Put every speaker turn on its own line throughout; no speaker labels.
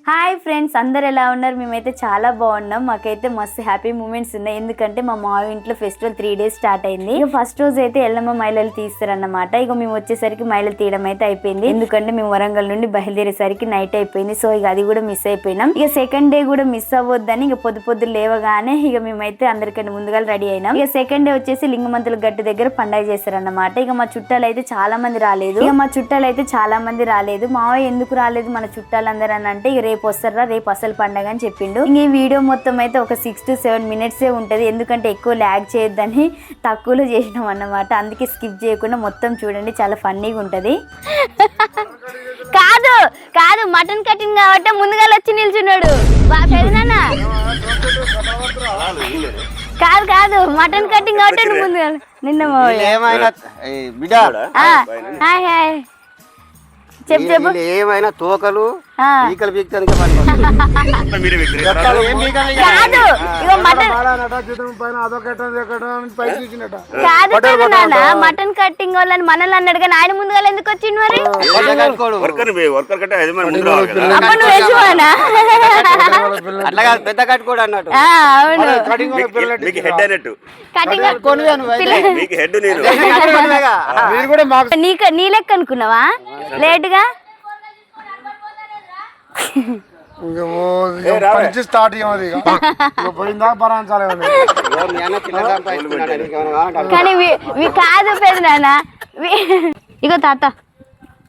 Hi friends, అందరు ఎలా ఉన్నారు? మేమైతే చాలా బాగున్నాం. మాకైతే మస్తు హ్యాపీ మూమెంట్స్ ఉన్నాయి. ఎందుకంటే మా మావి ఇంట్లో ఫెస్టివల్ 3 days స్టార్ట్ అయింది. ఇక ఫస్ట్ రోజు అయితే ఎల్లమ్మ మైలలు తీస్తారన్నమాట. ఇక మేము వచ్చేసరికి మైలలు తీయడం అయితే అయిపోయింది. ఎందుకంటే మేము వరంగల్ నుండి బయలుదేరేసరికి నైట్ అయిపోయింది. సో ఇక అది కూడా మిస్ అయిపోయినాం. ఇక సెకండ్ డే కూడా మిస్ అవ్వద్దని ఇక పొద్దు లేవగానే ఇక మేమైతే అందరికంటే ముందుగా రెడీ అయినాం. ఇక సెకండ్ డే వచ్చేసి లింగమంతుల గట్టు దగ్గర పండగ చేస్తారన్నమాట. ఇక మా చుట్టాలు అయితే చాలా మంది రాలేదు. మావయ్య ఎందుకు రాలేదు మన చుట్టాలందరూ అని అంటే, ఇక రేపు వస్తారా, రేపు అసలు పండగ అని చెప్పిండు. ఇంక ఈ వీడియో మొత్తం అయితే ఒక 6 to 7 minutes ఉంటది. ఎందుకంటే ఎక్కువ ల్యాగ్ చేయొద్దని తక్కువలో చేసినాం అన్నమాట. అందుకే స్కిప్ చేయకుండా మొత్తం చూడండి, చాలా ఫన్నీగా ఉంటది. కాదు మటన్ కటింగ్ కాబట్టి ముందుగా వచ్చి నిల్చున్నాడు పెదనాన్న. కాదు మటన్ కటింగ్ కాబట్టి ముందుగా నిన్న చెప్పు
ఏమైనా తోకలు ఈకలు పీకడానికి
మటన్ కట్టింగ్ వాళ్ళని మనల్ని అన్నాడు కానీ ఆయన ముందుగా ఎందుకు వచ్చింది మరి?
పెద్ద కట్టుకోడు అన్నట్టు.
నీ లెక్క అనుకున్నావా లేటుగా? కానీ కాదు పెదనాన్న. ఇగో తాత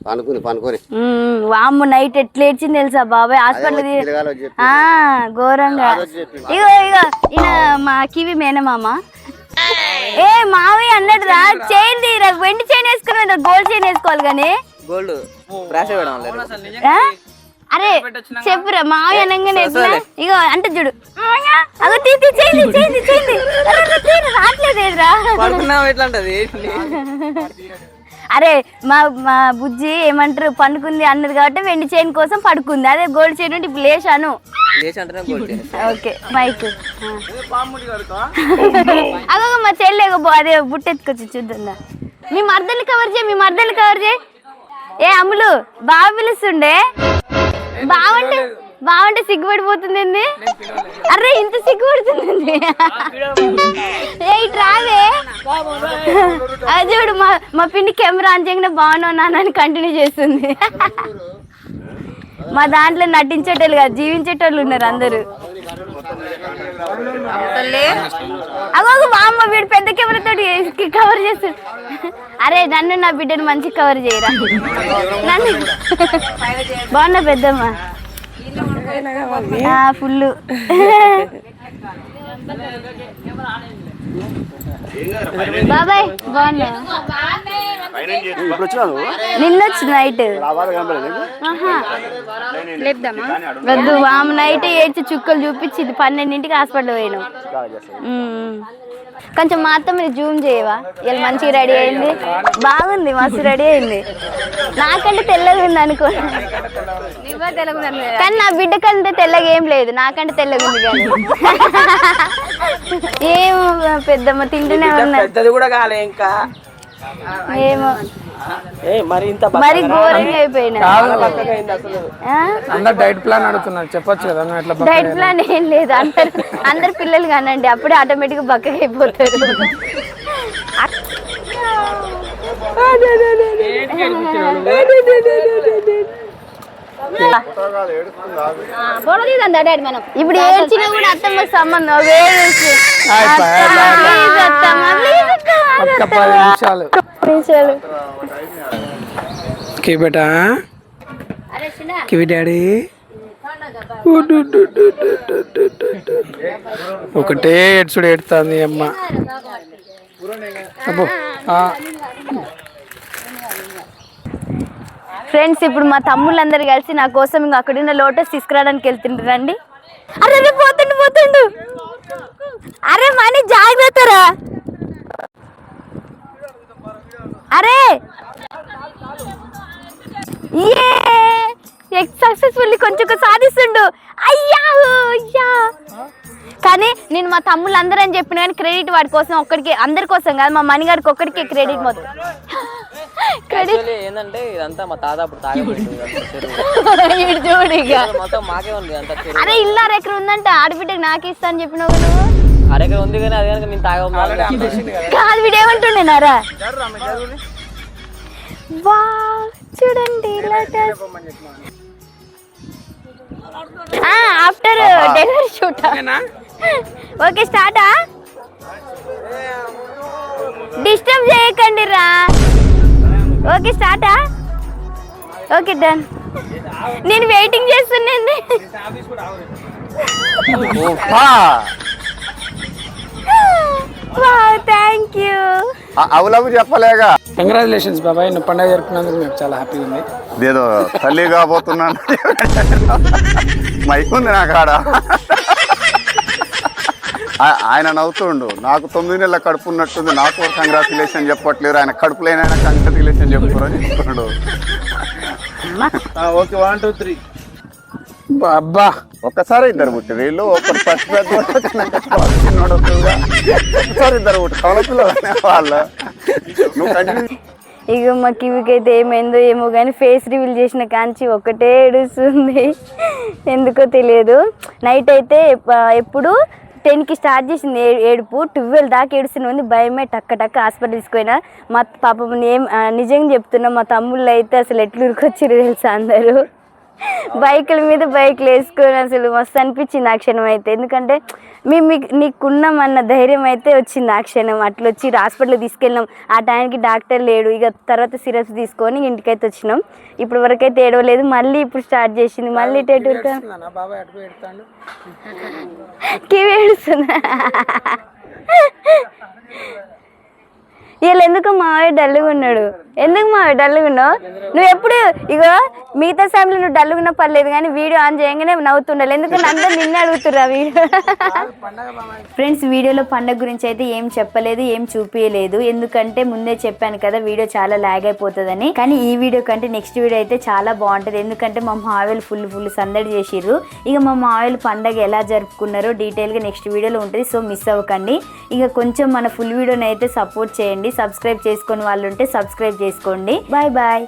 పనుకొని
వామ్మ నైట్ ఎట్లా ఏడ్చింది తెలుసా బాబాయ్? హాస్పిటల్ ఘోరంగా. ఇగో ఈయన మా కివి మేనమామ. ఏ మావి అన్నట్టు రా, చైన్ తీరా, వెండి చైన్ వేసుకుని గోల్డ్ చైన్ వేసుకోవాలి కానీ. అరే చెప్పురా మావి అనగానే ఇగో అంటే చూడు, రావట్లేదురా. అరే మా బుజ్జి ఏమంటారు పండుకుంది అన్నది కాబట్టి వెండి చైన్ కోసం పడుకుంది. అదే గోల్డ్ చైన్ ఉంటే ఇప్పుడు లేచాను. ఓకే మైక్ అగో మా చెల్లి అదే బుట్టెత్తుకొచ్చి చూద్దా. మీ మర్దలు కవర్ చేయి. ఏ అమ్ములు బావ పిలుస్తుండే. బావంటే సిగ్గుపడిపోతుంది. అరే ఇంత సిగ్గుపడుతుంది. ఏ ఇటు రావే. అది చూడు మా పిన్ని కెమెరా ఆన్ చేయగానే బాగున్నానని కంటిన్యూ చేస్తుంది. మా దాంట్లో నటించేటోళ్ళు కాదు, జీవించేటోళ్ళు ఉన్నారు అందరు. అగో మా అమ్మ వీడు పెద్ద కెమెరాతో కవర్ చేస్తాడు. అరే నన్ను నా బిడ్డను మంచి కవర్ చేయరా. నన్ను బాగున్నా పెద్దమ్మ ఫుల్. బాబాయ్ బాగున్నా? నిన్న వచ్చిన నైట్ వద్దు ఆమె నైట్ ఏడ్చి చుక్కలు చూపించింది. 12ంటికి హాస్పిటల్ పోయినాం. కొంచెం మా అత్త మీరు జూమ్ చేయవా? ఇలా మంచిగా రెడీ అయింది, బాగుంది, మస్తు రెడీ అయింది. నాకంటే తెల్లగా ఉంది అనుకో, కానీ నా బిడ్డ కంటే తెల్లగా ఏం లేదు, నాకంటే తెల్లగా ఉంది. కానీ ఏమో పెద్దమ్మ తింటూనే ఉన్నా. ఏమో మరి ఘోరంగా అయిపోయినా.
డైట్ ప్లాన్ అడుగుతున్నారు, చెప్పొచ్చు కదా.
డైట్ ప్లాన్ ఏం లేదు, అందరు పిల్లలు కానండి అప్పుడే ఆటోమేటిక్ బక్కగా అయిపోతారు. ఇప్పుడు ఏడ్చినా కూడా అత్తమ్మకి సంబంధం.
బేటా కివి డాడీ ఒకటే ఏడ్చుడు ఏడుతుంది అమ్మ.
ఫ్రెండ్స్ ఇప్పుడు మా తమ్ముళ్ళందరూ కలిసి నా కోసం ఇంకా అక్కడున్న లోటస్ తీసుకురావడానికి వెళ్తుండ్రు. రండి. అరే పోతుండు. అరే మనీ జాగ్రత్తరా. అరే సక్సెస్ఫుల్లీ కొంచెం సాధిస్తుండు. అయ్యా కానీ నేను మా తమ్ముళ్ళందరూ అని చెప్పిన కానీ క్రెడిట్ వాడి కోసం ఒక్కడికి, అందరి కోసం కాదు, మా మణిగారికి ఒక్కడికే క్రెడిట్ మొత్తం.
యాక్చువల్లీ ఏంటంటే ఇదంతా మా తాత అప్పుడు తాగబెట్టు
ఇటు చూడు ఇక
మొత్తం మాకే ఉంది అంత చెరువు.
అరే ఇల్లు అరెకరు ఉందంటే ఆడబిడ్డకి నాకు ఇస్తా అని చెప్పినావు కదా నువ్వు.
అరెకర ఉంది కానీ అది కనుక నేను తాగబోతున్నాను.
కాదు వీడు ఏమంటుండేనారా చూడండి ఆఫ్టర్ డెలివరీ షూట్ ఓకే స్టార్టా డిస్టర్బ్ చేయకండి రా ఓకే స్టార్టా ఓకే డన్ నేను వెయిటింగ్ చేస్తున్నాండి థ్యాంక్ యూ
అవులవు చెప్పలేగా.
కంగ్రాచులేషన్స్ బాబాయ్, నువ్వు పండుగ జరుపుకున్నందుకు మేము చాలా హ్యాపీగా ఉంది.
ఏదో తల్లి కాబోతున్నాను మైకుంది నా కాడ. ఆయన నవ్వుతుండు, నాకు 9 నెలల కడుపు ఉన్నట్టుంది, నాకు కంగ్రాచులేషన్ చెప్పట్లేరు, ఆయన కడుపులైన కంగ్రాచులేషన్ చెప్పుకోరని చెప్తున్నాడు.
ఓకే 1 2 3
అబ్బా
ఒక్కసారి ఇద్దరు పుట్టి వీళ్ళు ఒకరు ఫస్ట్ ఒక్కసారి ఇద్దరు పుట్టి కవల పిల్లలు వాళ్ళు. నువ్వు కంటిన్యూ.
ఇక మా కివికైతే ఏమైందో ఏమో కానీ ఫేస్ రివీల్ చేసిన కాంచి ఒకటే ఏడుస్తుంది, ఎందుకో తెలియదు. నైట్ అయితే ఎప్పుడు 10కి స్టార్ట్ చేసింది ఏడుపు, 12 దాకా ఏడుస్తూనే ఉంది. భయమే టక్క హాస్పిటల్ తీసుకుపోయినా. మా పాపం నిజంగా చెప్తున్నా, మా తమ్ముళ్ళు అయితే అసలు ఎట్లు ఉరికొచ్చిర్రు తెలుసా, అందరూ బైకుల మీద బైక్లు వేసుకొని అసలు మస్తు అనిపించింది ఆ క్షణం అయితే. ఎందుకంటే మేము నీకున్నామన్న ధైర్యం అయితే వచ్చింది ఆ క్షణం. అట్లా వచ్చి హాస్పిటల్కి తీసుకెళ్ళినాం. ఆ టైంకి డాక్టర్ లేడు. ఇక తర్వాత సిరప్స్ తీసుకొని ఇంటికైతే వచ్చినాం. ఇప్పుడు వరకైతే ఏడవలేదు. మళ్ళీ ఇప్పుడు స్టార్ట్ చేసింది. మళ్ళీ
బాబాయ్ అటు పెడతాడు
కివి ఏడుస్తుందా? వీళ్ళు ఎందుకు మావయ్య డల్లుగా ఉన్నాడు? ఎందుకు మావయ్య డల్లుగా ఉన్నావు? నువ్వు ఎప్పుడు ఇగో మిగతా ఫ్యామిలీ నువ్వు డల్లుగా ఉన్నా పర్లేదు, కానీ వీడియో ఆన్ చేయగానే నవ్వుతుండాలి. ఎందుకంటే అందరూ నిన్నే అడుగుతుర్రా వీడియో. ఫ్రెండ్స్, వీడియోలో పండగ గురించి అయితే ఏం చెప్పలేదు, ఏం చూపించలేదు. ఎందుకంటే ముందే చెప్పాను కదా వీడియో చాలా లాగ్ అయిపోతుందని. కానీ ఈ వీడియో కంటే నెక్స్ట్ వీడియో అయితే చాలా బాగుంటుంది. ఎందుకంటే మా మావయ్యలు ఫుల్ సందడి చేసిర్రు. ఇక మా మావయ్యలు పండగ ఎలా జరుపుకున్నారో డీటెయిల్గా నెక్స్ట్ వీడియోలో ఉంటుంది. సో మిస్ అవ్వకండి. ఇక కొంచెం మన ఫుల్ వీడియోని అయితే సపోర్ట్ చేయండి. సబ్స్క్రైబ్ చేసుకుని వాళ్ళు ఉంటే సబ్స్క్రైబ్ చేసుకోండి. Bye bye.